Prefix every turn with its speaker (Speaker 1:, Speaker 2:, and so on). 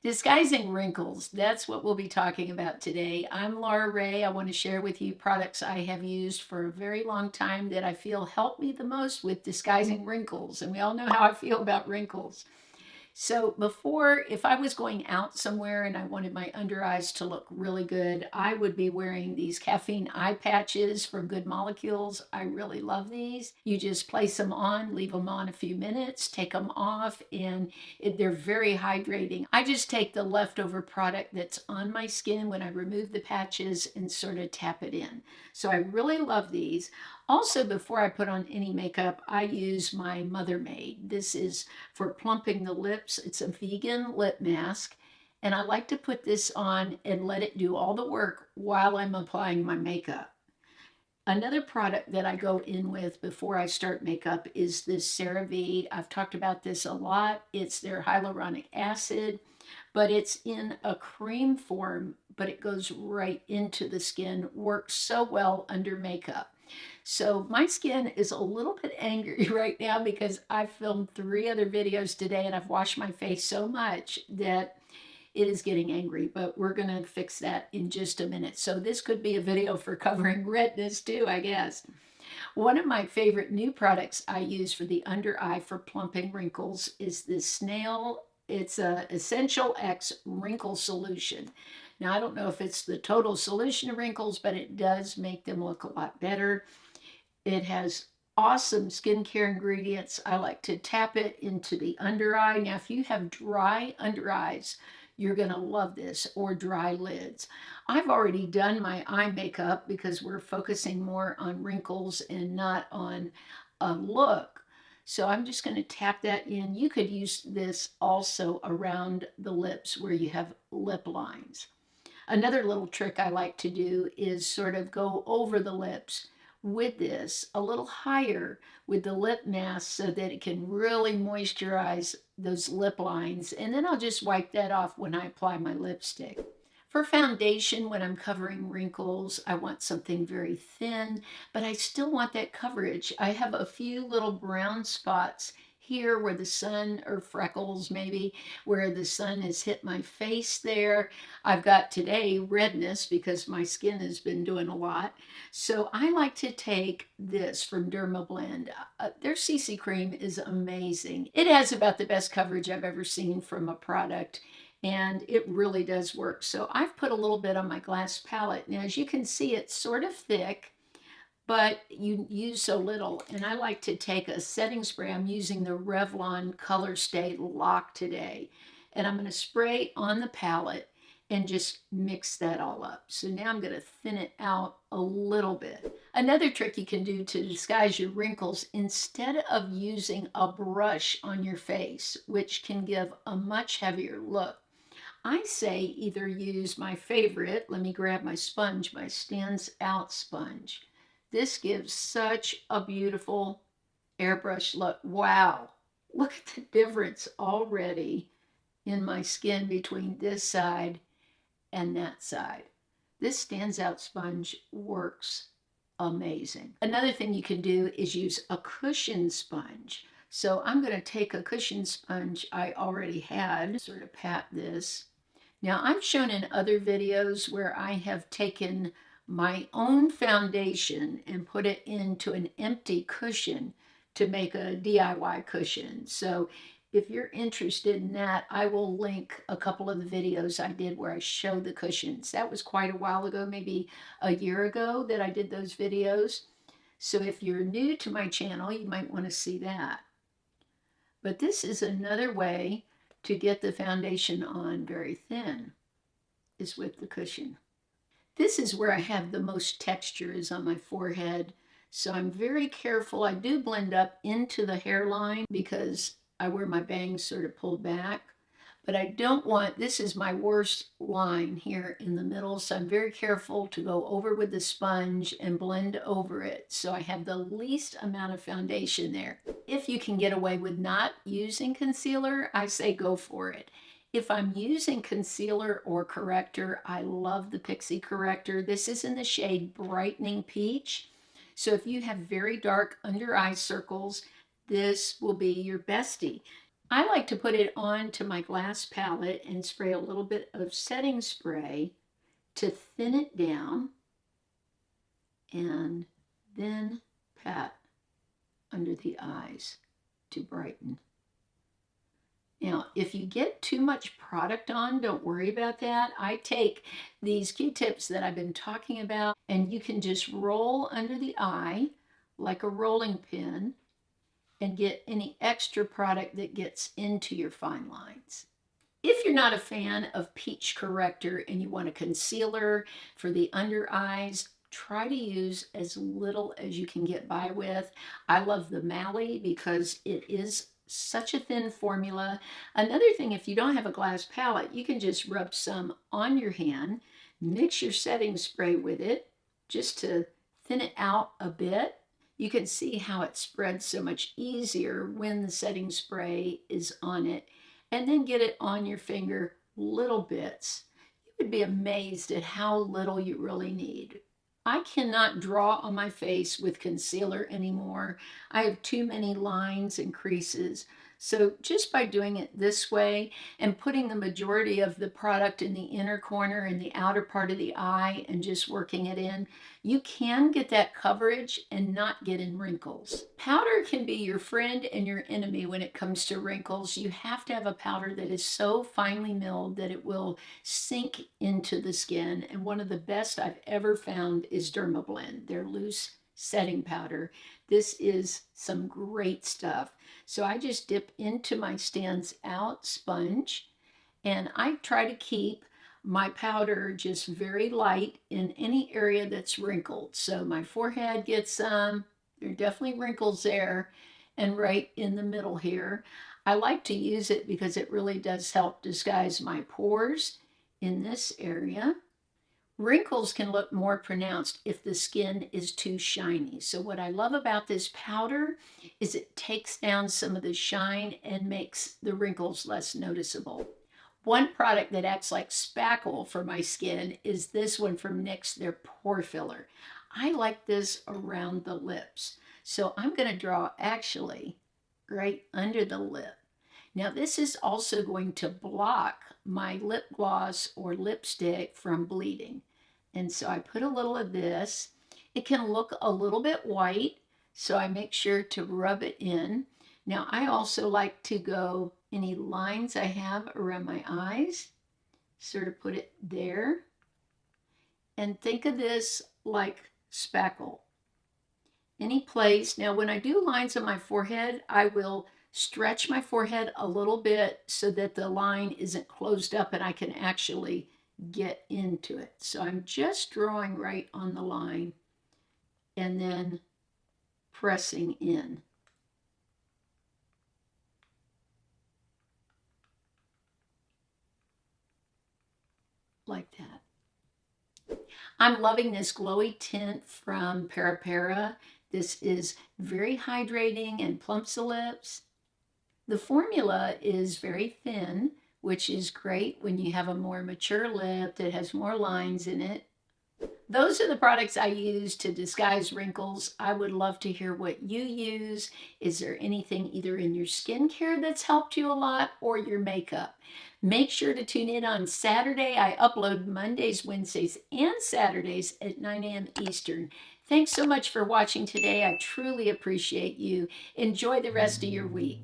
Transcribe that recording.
Speaker 1: Disguising wrinkles, that's what we'll be talking about today. I'm Laura Ray. I want to share with you products I have used for a very long time that I feel help me the most with disguising wrinkles. And we all know how I feel about wrinkles. So before, if I was going out somewhere and I wanted my under eyes to look really good, I would be wearing these caffeine eye patches from Good Molecules. I really love these. You just place them on, leave them on a few minutes, take them off, and they're very hydrating. I just take the leftover product that's on my skin when I remove the patches and sort of tap it in. So I really love these. Also, before I put on any makeup, I use my Mother Made. This is for plumping the lips. It's a vegan lip mask. And I like to put this on and let it do all the work while I'm applying my makeup. Another product that I go in with before I start makeup is this CeraVe. I've talked about this a lot. It's their hyaluronic acid, but it's in a cream form, but it goes right into the skin, works so well under makeup. So my skin is a little bit angry right now because I filmed 3 other videos today and I've washed my face so much that it is getting angry, but we're going to fix that in just a minute. So this could be a video for covering redness too, I guess. One of my favorite new products I use for the under eye for plumping wrinkles is this Snail. It's a Essential X wrinkle solution. Now, I don't know if it's the total solution to wrinkles, but it does make them look a lot better. It has awesome skincare ingredients. I like to tap it into the under eye. Now, if you have dry under eyes, you're going to love this, or dry lids. I've already done my eye makeup because we're focusing more on wrinkles and not on a look. So I'm just going to tap that in. You could use this also around the lips where you have lip lines. Another little trick I like to do is sort of go over the lips with this a little higher with the lip mask so that it can really moisturize those lip lines. And then I'll just wipe that off when I apply my lipstick. For foundation, when I'm covering wrinkles, I want something very thin, but I still want that coverage. I have a few little brown spots here where the sun, or freckles maybe, where the sun has hit my face there. I've got today redness because my skin has been doing a lot. So I like to take this from Dermablend. Their CC cream is amazing. It has about the best coverage I've ever seen from a product, and it really does work. So I've put a little bit on my glass palette. Now, as you can see, it's sort of thick, but you use so little. And I like to take a setting spray. I'm using the Revlon Colorstay Lock today. And I'm going to spray on the palette and just mix that all up. So now I'm going to thin it out a little bit. Another trick you can do to disguise your wrinkles, instead of using a brush on your face, which can give a much heavier look, I say either use my favorite, let me grab my sponge, my Stands Out sponge. This gives such a beautiful airbrush look. Wow, look at the difference already in my skin between this side and that side. This Stands Out sponge works amazing. Another thing you can do is use a cushion sponge. So I'm going to take a cushion sponge I already had, sort of pat this. Now, I've shown in other videos where I have taken my own foundation and put it into an empty cushion to make a DIY cushion. So if you're interested in that, I will link a couple of the videos I did where I showed the cushions. That was quite a while ago, maybe a year ago that I did those videos. So if you're new to my channel, you might want to see that. But this is another way to get the foundation on very thin, is with the cushion. This is where I have the most texture, is on my forehead. So I'm very careful. I do blend up into the hairline because I wear my bangs sort of pulled back. But I don't want, this is my worst line here in the middle. So I'm very careful to go over with the sponge and blend over it. So I have the least amount of foundation there. If you can get away with not using concealer, I say go for it. If I'm using concealer or corrector, I love the Pixi corrector. This is in the shade Brightening Peach. So if you have very dark under eye circles, this will be your bestie. I like to put it onto my glass palette and spray a little bit of setting spray to thin it down, and then pat under the eyes to brighten. Now, if you get too much product on, don't worry about that. I take these Q-tips that I've been talking about, and you can just roll under the eye like a rolling pin and get any extra product that gets into your fine lines. If you're not a fan of peach corrector and you want a concealer for the under eyes, try to use as little as you can get by with. I love the Mally because it is such a thin formula. Another thing, if you don't have a glass palette, you can just rub some on your hand, mix your setting spray with it just to thin it out a bit. You can see how it spreads so much easier when the setting spray is on it, and then get it on your finger, little bits. You would be amazed at how little you really need. I cannot draw on my face with concealer anymore. I have too many lines and creases. So just by doing it this way and putting the majority of the product in the inner corner and the outer part of the eye and just working it in, you can get that coverage and not get in wrinkles. Powder can be your friend and your enemy when it comes to wrinkles. You have to have a powder that is so finely milled that it will sink into the skin. And one of the best I've ever found is Dermablend, their loose setting powder. This is some great stuff. So I just dip into my Stands Out sponge, and I try to keep my powder just very light in any area that's wrinkled. So my forehead gets some, there are definitely wrinkles there, and right in the middle here. I like to use it because it really does help disguise my pores in this area. Wrinkles can look more pronounced if the skin is too shiny. So what I love about this powder is it takes down some of the shine and makes the wrinkles less noticeable. One product that acts like spackle for my skin is this one from NYX, their Pore Filler. I like this around the lips. So I'm going to draw actually right under the lip. Now this is also going to block my lip gloss or lipstick from bleeding. And so I put a little of this. It can look a little bit white, so I make sure to rub it in. Now I also like to go any lines I have around my eyes, sort of put it there. And think of this like spackle. Any place. Now when I do lines on my forehead, I will stretch my forehead a little bit so that the line isn't closed up and I can actually get into it. So I'm just drawing right on the line and then pressing in. Like that. I'm loving this glowy tint from Pera. This is very hydrating and plumps the lips. The formula is very thin, which is great when you have a more mature lip that has more lines in it. Those are the products I use to disguise wrinkles. I would love to hear what you use. Is there anything either in your skincare that's helped you a lot or your makeup? Make sure to tune in on Saturday. I upload Mondays, Wednesdays, and Saturdays at 9 a.m. Eastern. Thanks so much for watching today. I truly appreciate you. Enjoy the rest of your week.